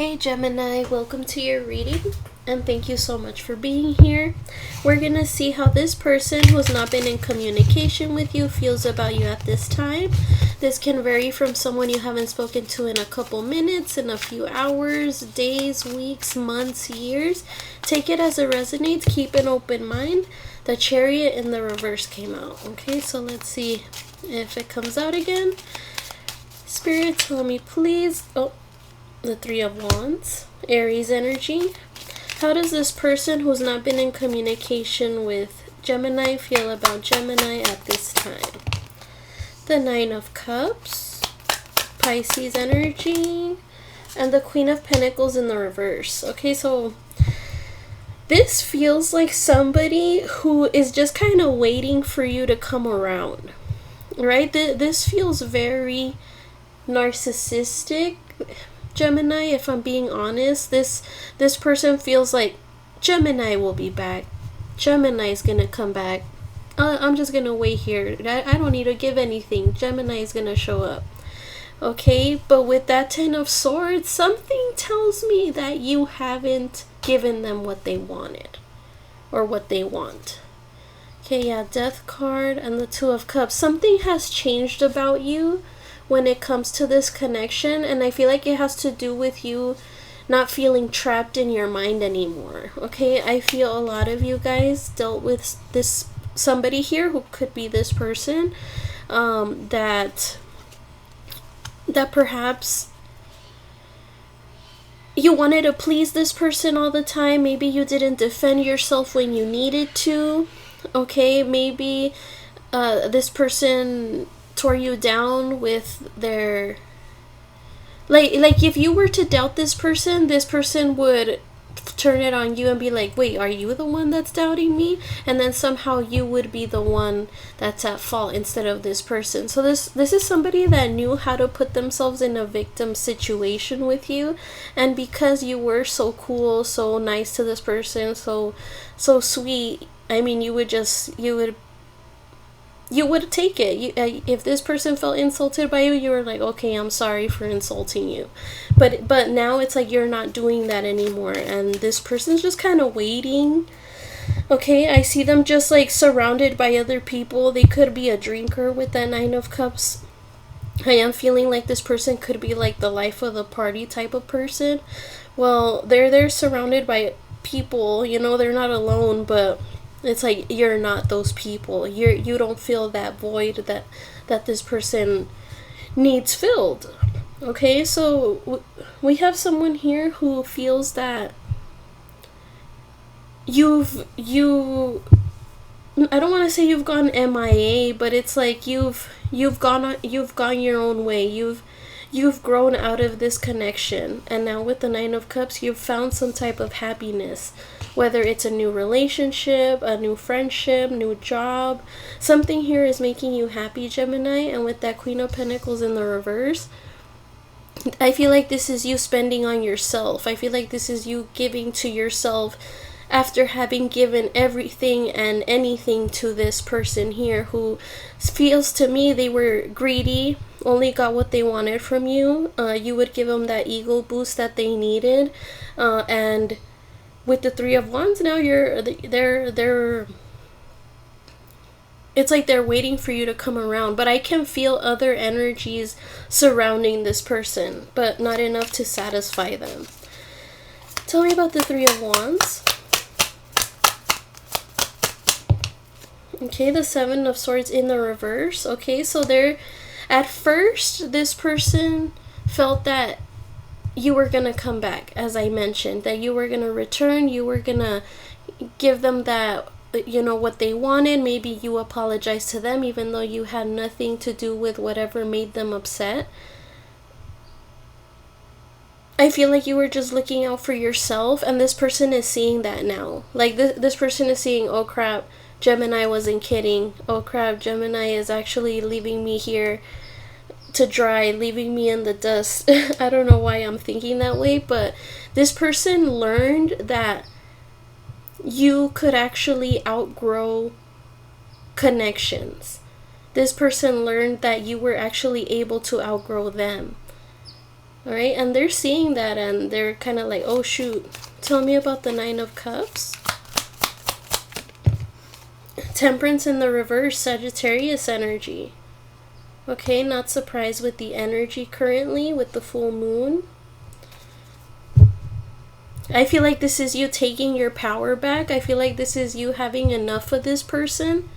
Hey Gemini, welcome to your reading and thank you so much for being here. We're going to see how this person who's not been in communication with you feels about you at this time. This can vary from someone you haven't spoken to in a couple minutes, in a few hours, days, weeks, months, years. Take it as it resonates. Keep an open mind. The Chariot in the reverse came out. Okay, so let's see if it comes out again. Spirit, tell me please. The Three of Wands, Aries energy. How does this person who's not been in communication with Gemini feel about Gemini at this time? The Nine of Cups, Pisces energy, and the Queen of Pentacles in the reverse. Okay, so this feels like somebody who is just kind of waiting for you to come around, right? This feels very narcissistic, Gemini. If I'm being honest, this person feels like Gemini will be back. Gemini's gonna come back. I'm just gonna wait here. I don't need to give anything. Gemini's gonna show up. Okay, but with that Ten of Swords, something tells me that you haven't given them what they wanted or what they want. Okay, yeah, Death card and the Two of Cups. Something has changed about you when it comes to this connection, and I feel like it has to do with you not feeling trapped in your mind anymore. Okay, I feel a lot of you guys dealt with this somebody here who could be this person, that perhaps you wanted to please this person all the time. Maybe you didn't defend yourself when you needed to. Okay, maybe this person tore you down with their like if you were to doubt this person would turn it on you and be like, wait, are you the one that's doubting me? And then somehow you would be the one that's at fault instead of this person. So this is somebody that knew how to put themselves in a victim situation with you, and because you were so cool, so nice to this person, so sweet, I mean, you would take it. If this person felt insulted by you, you were like, okay, I'm sorry for insulting you. But now it's like you're not doing that anymore, and this person's just kind of waiting. Okay, I see them just like surrounded by other people. They could be a drinker with that Nine of Cups. I am feeling like this person could be like the life of the party type of person. Well, they're surrounded by people, they're not alone, but it's like you're not those people. You don't feel that void that this person needs filled. Okay, so we have someone here who feels that I don't want to say you've gone MIA, but it's like you've gone your own way. You've grown out of this connection, and now with the Nine of Cups, you've found some type of happiness, whether it's a new relationship, a new friendship, new job. Something here is making you happy, Gemini. And with that Queen of Pentacles in the reverse, I feel like this is you spending on yourself. I feel like this is you giving to yourself after having given everything and anything to this person here, who feels to me they were greedy, only got what they wanted from you. You would give them that ego boost that they needed, and with the Three of Wands now, they're it's like they're waiting for you to come around. But I can feel other energies surrounding this person, but not enough to satisfy them. Tell me about the Three of Wands. Okay, the Seven of Swords in the reverse. Okay, so at first, this person felt that you were going to come back, as I mentioned, that you were going to return, you were going to give them that, what they wanted. Maybe you apologized to them, even though you had nothing to do with whatever made them upset. I feel like you were just looking out for yourself, and this person is seeing that now. Like, this person is seeing, oh crap, Gemini wasn't kidding. Oh crap, Gemini is actually leaving me here to dry, leaving me in the dust. I don't know why I'm thinking that way, but this person learned that you could actually outgrow connections. This person learned that you were actually able to outgrow them. All right, and they're seeing that and they're kind of like, oh shoot, tell me about the Nine of Cups. Temperance in the reverse, Sagittarius energy. Okay, not surprised with the energy currently with the full moon. I feel like this is you taking your power back. I feel like this is you having enough of this person.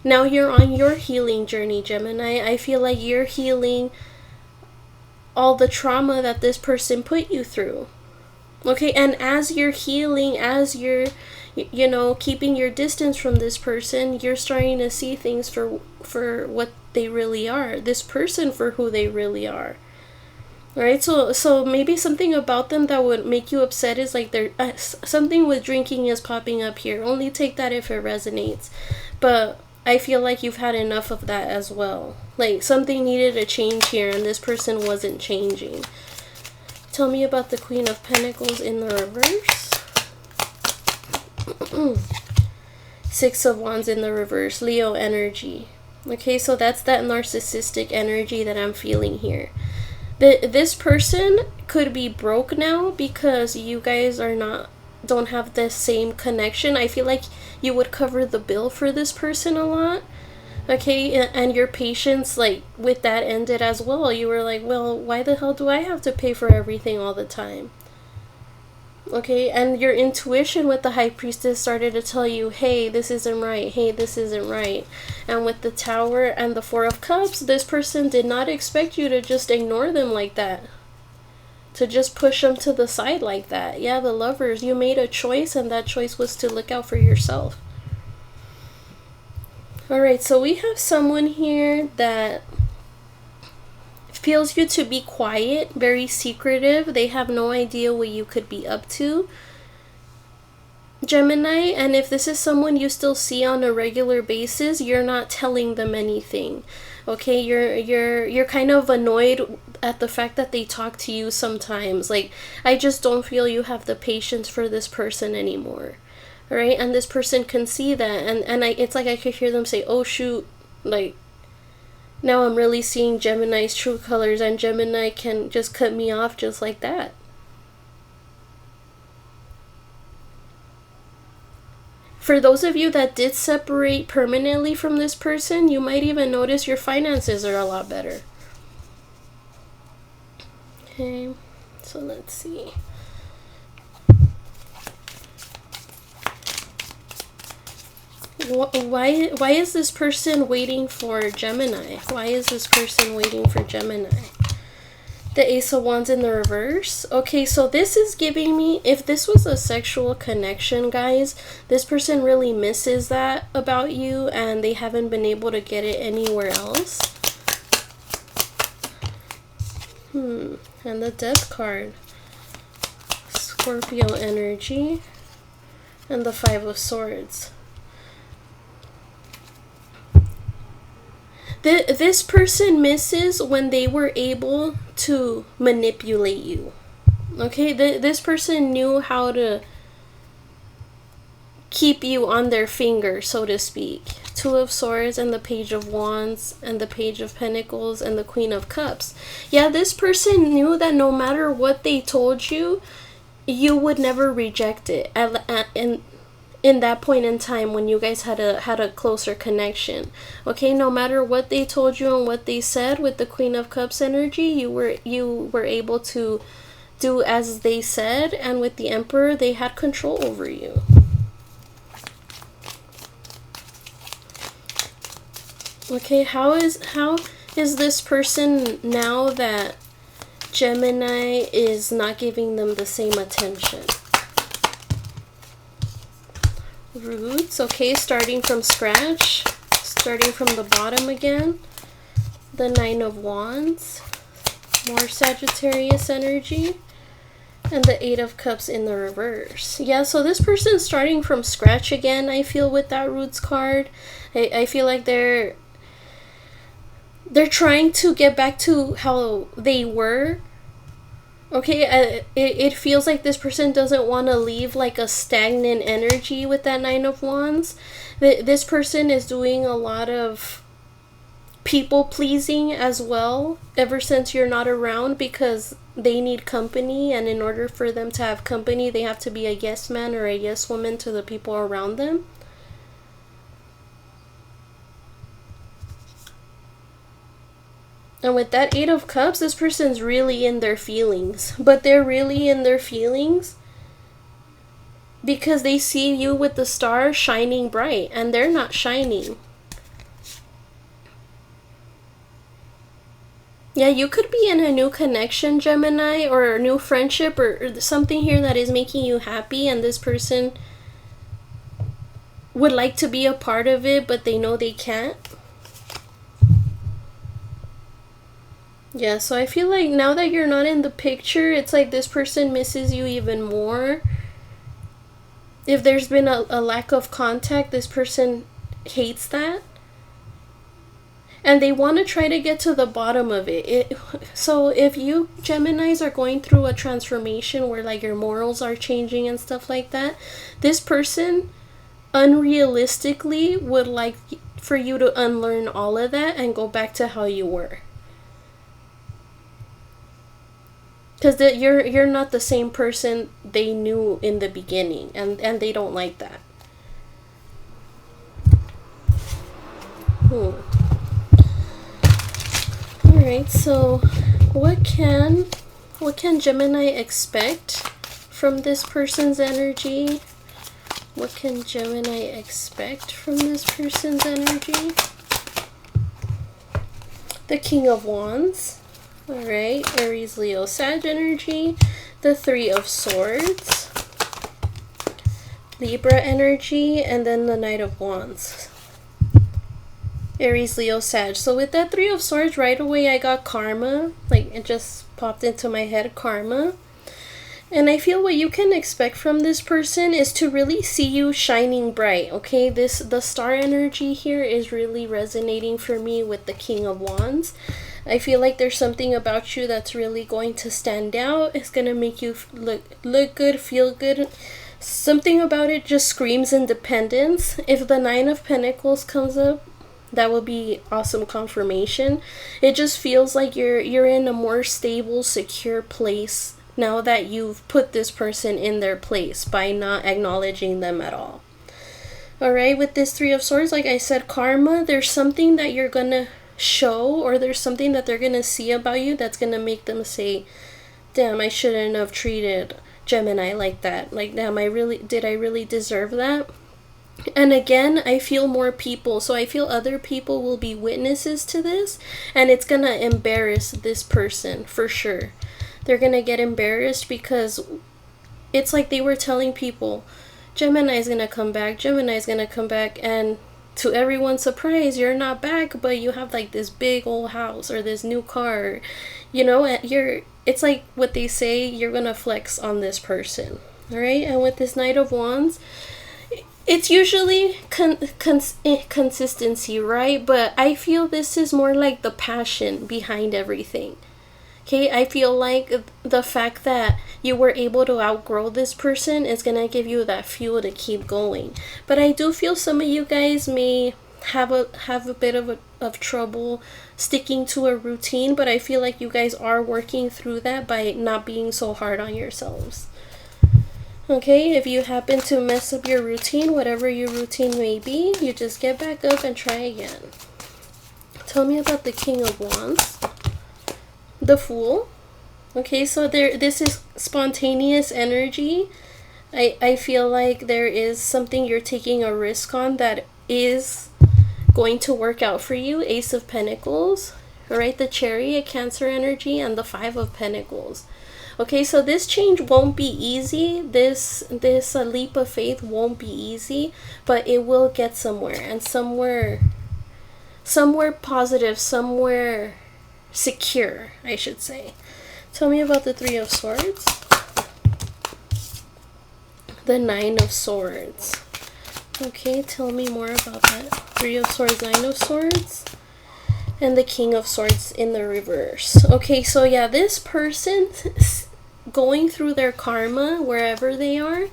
Now you're on your healing journey, Gemini. I feel like you're healing all the trauma that this person put you through. Okay, and as you're healing, as you're, you know, keeping your distance from this person, you're starting to see things for what they really are. This person for who they really are. All right, so maybe something about them that would make you upset is like there something with drinking is popping up here. Only take that if it resonates. But I feel like you've had enough of that as well. Like something needed a change here and this person wasn't changing. Tell me about the Queen of Pentacles in the reverse. Six of Wands in the reverse. Leo energy. Okay, so that's that narcissistic energy that I'm feeling here. This person could be broke now because you guys don't have the same connection. I feel like you would cover the bill for this person a lot. Okay, and your patience, like, with that ended as well. You were like, well, why the hell do I have to pay for everything all the time? Okay, and your intuition with the High Priestess started to tell you, hey, this isn't right. Hey, this isn't right. And with the Tower and the Four of Cups, this person did not expect you to just ignore them like that. To just push them to the side like that. Yeah, the Lovers, you made a choice, and that choice was to look out for yourself. Alright, so we have someone here that feels you to be quiet, very secretive. They have no idea what you could be up to, Gemini. And if this is someone you still see on a regular basis, you're not telling them anything. Okay, you're kind of annoyed at the fact that they talk to you sometimes. Like, I just don't feel you have the patience for this person anymore. All right, and this person can see that, and it's like I could hear them say, oh shoot, like, now I'm really seeing Gemini's true colors, and Gemini can just cut me off just like that. For those of you that did separate permanently from this person, you might even notice your finances are a lot better. Okay, so let's see. Why is this person waiting for Gemini? Why is this person waiting for Gemini? The Ace of Wands in the reverse. Okay, so this is giving me, if this was a sexual connection, guys, this person really misses that about you and they haven't been able to get it anywhere else. And the Death card. Scorpio energy. And the Five of Swords. This person misses when they were able to manipulate you. Okay, this person knew how to keep you on their finger, so to speak. Two of Swords and the Page of Wands and the Page of Pentacles and the Queen of Cups. Yeah, this person knew that no matter what they told you, you would never reject it. In that point in time when you guys had a closer connection. Okay, no matter what they told you and what they said, with the Queen of Cups energy, you were able to do as they said, and with the Emperor, they had control over you. Okay, how is this person now that Gemini is not giving them the same attention? Roots, okay, starting from scratch, starting from the bottom again. The Nine of Wands, more Sagittarius energy, and the Eight of Cups in the reverse. Yeah, so this person's starting from scratch again, I feel, with that Roots card. I feel like they're trying to get back to how they were. Okay, it feels like this person doesn't want to leave like a stagnant energy with that Nine of Wands. This person is doing a lot of people pleasing as well ever since you're not around, because they need company, and in order for them to have company they have to be a yes man or a yes woman to the people around them. And with that Eight of Cups, this person's really in their feelings, but they're really in their feelings because they see you with the star shining bright and they're not shining. Yeah, you could be in a new connection, Gemini, or a new friendship, or something here that is making you happy, and this person would like to be a part of it, but they know they can't. Yeah, so I feel like now that you're not in the picture, it's like this person misses you even more. If there's been a lack of contact, this person hates that. And they want to try to get to the bottom of it. So if you Geminis are going through a transformation where like your morals are changing and stuff like that, this person unrealistically would like for you to unlearn all of that and go back to how you were. Because you're not the same person they knew in the beginning, and they don't like that. Alright, so what can Gemini expect from this person's energy? What can Gemini expect from this person's energy? The King of Wands. Alright, Aries, Leo, Sag energy. The Three of Swords. Libra energy, and then the Knight of Wands. Aries, Leo, Sag. So with that Three of Swords, right away I got karma. Like, it just popped into my head, karma. And I feel what you can expect from this person is to really see you shining bright, okay? The star energy here is really resonating for me with the King of Wands. I feel like there's something about you that's really going to stand out. It's going to make you look good, feel good. Something about it just screams independence. If the Nine of Pentacles comes up, that will be awesome confirmation. It just feels like you're in a more stable, secure place now that you've put this person in their place by not acknowledging them at all. Alright, with this Three of Swords, like I said, karma, there's something that you're gonna show, or there's something that they're gonna see about you that's gonna make them say, damn, I shouldn't have treated Gemini like that. Like, damn, did I really deserve that? And again, I feel more people, so I feel other people will be witnesses to this, and it's gonna embarrass this person for sure. They're gonna get embarrassed because it's like they were telling people, Gemini's gonna come back, Gemini's gonna come back, and to everyone's surprise, you're not back, but you have like this big old house or this new car, you know, and it's like what they say, you're gonna flex on this person. All right, and with this Knight of Wands, it's usually consistency, right? But I feel this is more like the passion behind everything. Okay, I feel like the fact that you were able to outgrow this person is going to give you that fuel to keep going. But I do feel some of you guys may have a bit of trouble sticking to a routine, but I feel like you guys are working through that by not being so hard on yourselves. Okay, if you happen to mess up your routine, whatever your routine may be, you just get back up and try again. Tell me about the King of Wands. The Fool. Okay, so this is spontaneous energy. I feel like there is something you're taking a risk on that is going to work out for you. Ace of Pentacles. Alright, the Chariot, Cancer energy, and the Five of Pentacles. Okay, so this change won't be easy. This leap of faith won't be easy, but it will get somewhere, and somewhere positive, somewhere secure, I should say. Tell me about the Three of Swords. The Nine of Swords. Okay, tell me more about that. Three of Swords, Nine of Swords. And the King of Swords in the reverse. Okay, so yeah, this person going through their karma wherever they are,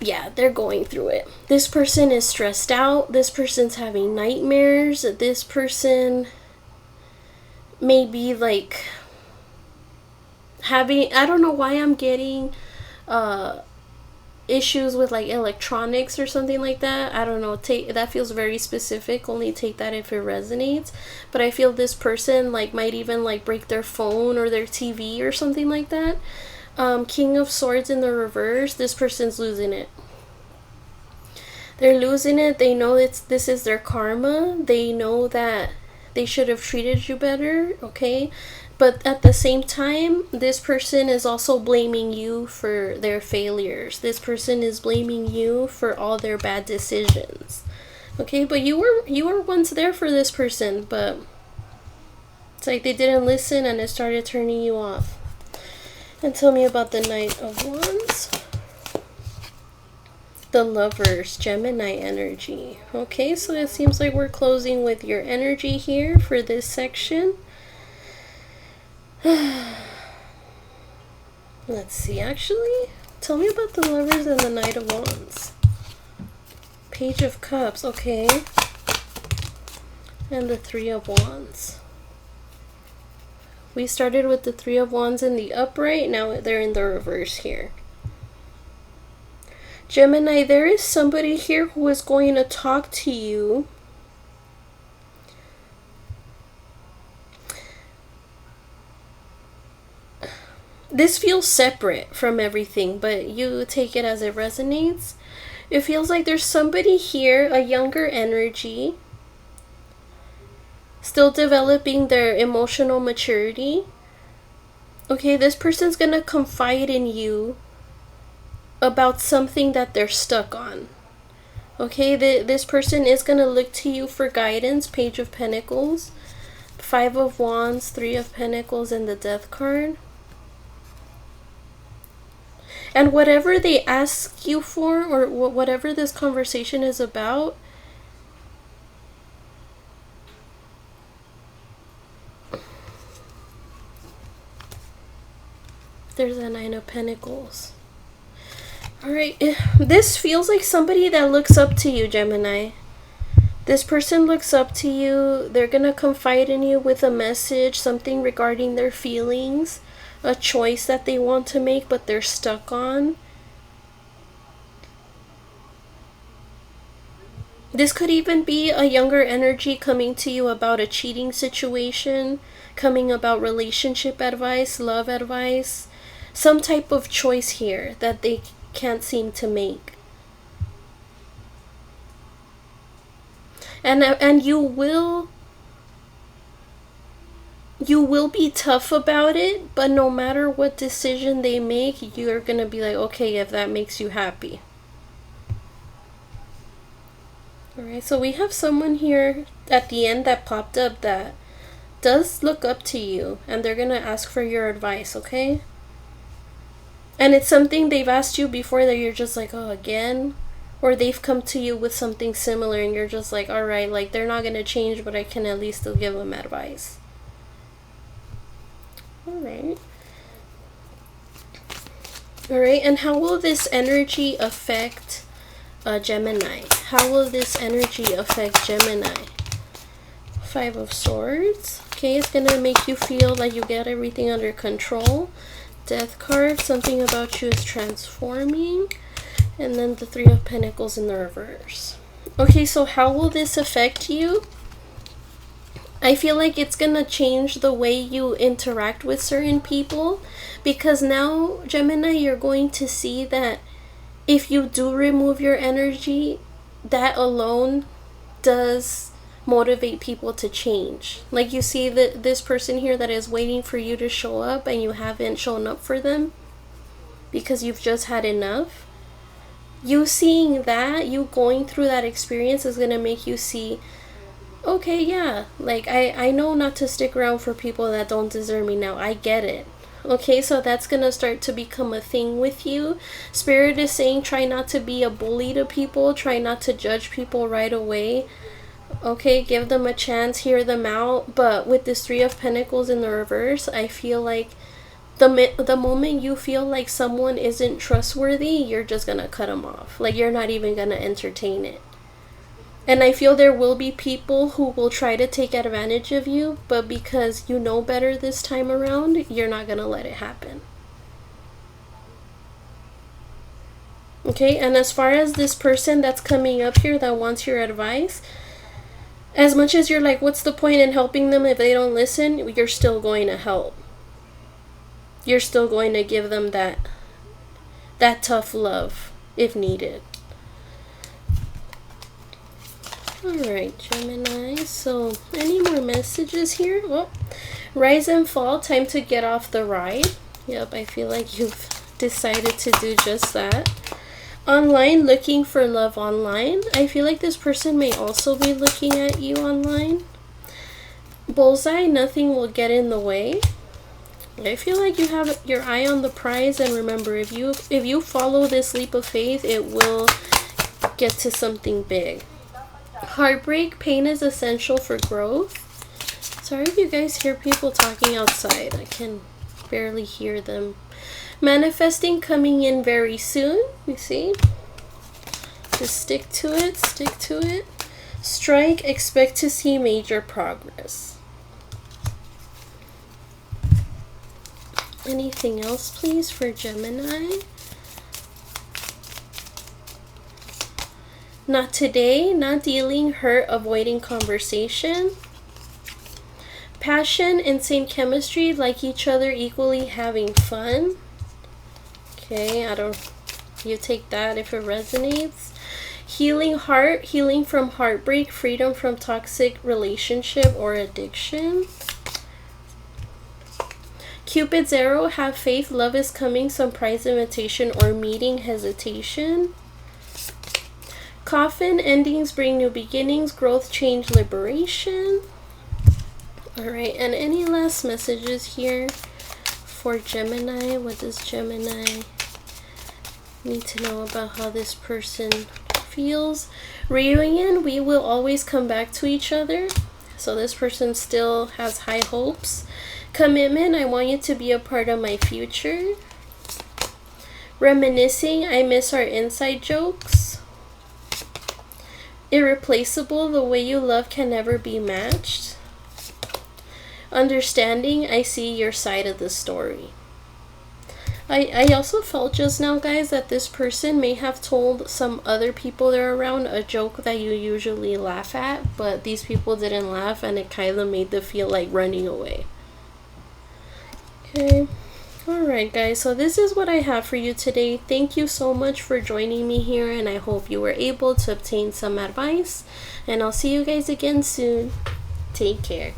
yeah, they're going through it. This person is stressed out. This person's having nightmares. This person may be like having, I don't know why I'm getting issues with like electronics or something like that. I don't know, that feels very specific. Only take that if it resonates. But I feel this person like might even like break their phone or their TV or something like that. King of Swords in the reverse. This person's losing it. They're losing it. They know this is their karma. They know that they should have treated you better, okay? But at the same time, this person is also blaming you for their failures. This person is blaming you for all their bad decisions. Okay, but you were once there for this person, but it's like they didn't listen and it started turning you off. And tell me about the Knight of Wands. The Lovers, Gemini energy. Okay, so it seems like we're closing with your energy here for this section. Let's see, actually, tell me about the Lovers and the Knight of Wands. Page of Cups, okay. And the Three of Wands. We started with the Three of Wands in the upright, now they're in the reverse here. Gemini, there is somebody here who is going to talk to you. This feels separate from everything, but you take it as it resonates. It feels like there's somebody here, a younger energy, still developing their emotional maturity. Okay, this person's gonna confide in you about something that they're stuck on. Okay, this person is gonna look to you for guidance. Page of Pentacles, Five of Wands, Three of Pentacles, and the Death card. And whatever they ask you for, or whatever this conversation is about, there's a Nine of Pentacles. Alright, this feels like somebody that looks up to you, Gemini. This person looks up to you. They're gonna confide in you with a message, something regarding their feelings, a choice that they want to make but they're stuck on. This could even be a younger energy coming to you about a cheating situation, coming about relationship advice, love advice, some type of choice here that they can't seem to make. And you will be tough about it, but no matter what decision they make, you're gonna be like, okay, if that makes you happy. Alright, so we have someone here at the end that popped up that does look up to you, and they're gonna ask for your advice, okay? And it's something they've asked you before that you're just like, oh, again? Or they've come to you with something similar and you're just like, alright, like they're not gonna change, but I can at least still give them advice. Alright. Alright, and how will this energy affect Gemini? How will this energy affect Gemini? Five of Swords. Okay, it's gonna make you feel like you get everything under control. Death card, something about you is transforming. And then the Three of Pentacles in the reverse. Okay, so how will this affect you? I feel like it's gonna change the way you interact with certain people, because now, Gemini, you're going to see that if you do remove your energy, that alone does motivate people to change. Like you see that this person here that is waiting for you to show up and you haven't shown up for them because you've just had enough. You seeing that, you going through that experience is going to make you see, okay, yeah, like I know not to stick around for people that don't deserve me now. I get it. Okay, so that's going to start to become a thing with you. Spirit is saying try not to be a bully to people. Try not to judge people right away. Okay, give them a chance, hear them out. But with this Three of Pentacles in the reverse, I feel like The moment you feel like someone isn't trustworthy, you're just gonna cut them off. Like, you're not even gonna entertain it. And I feel there will be people who will try to take advantage of you, but because you know better this time around, you're not gonna let it happen. Okay, and as far as this person that's coming up here that wants your advice, as much as you're like, what's the point in helping them if they don't listen, you're still going to help. You're still going to give them that tough love if needed. Alright, Gemini, so any more messages here? Well, rise and fall, time to get off the ride. Yep, I feel like you've decided to do just that. Online, looking for love online. I feel like this person may also be looking at you online. Bullseye, nothing will get in the way. I feel like you have your eye on the prize, and remember, if you follow this leap of faith, it will get to something big. Heartbreak, pain is essential for growth. Sorry if you guys hear people talking outside. I can barely hear them. Manifesting, coming in very soon. You see? Just stick to it. Stick to it. Strike, expect to see major progress. Anything else, please, for Gemini? Not today, not dealing, hurt, avoiding conversation. Passion, insane chemistry, like each other, equally having fun. Okay, you take that if it resonates. Healing heart, healing from heartbreak, freedom from toxic relationship or addiction. Cupid's arrow, have faith, love is coming, some prize invitation or meeting, hesitation. Coffin, endings bring new beginnings, growth, change, liberation. Alright, and any last messages here for Gemini? What does Gemini need to know about how this person feels? Reunion, we will always come back to each other. So this person still has high hopes. Commitment, I want you to be a part of my future. Reminiscing, I miss our inside jokes. Irreplaceable, the way you love can never be matched. Understanding, I see your side of the story. I also felt just now, guys, that this person may have told some other people they're around a joke that you usually laugh at, but these people didn't laugh, and it kind of made them feel like running away. Okay. Alright, guys, so this is what I have for you today. Thank you so much for joining me here, and I hope you were able to obtain some advice, and I'll see you guys again soon. Take care.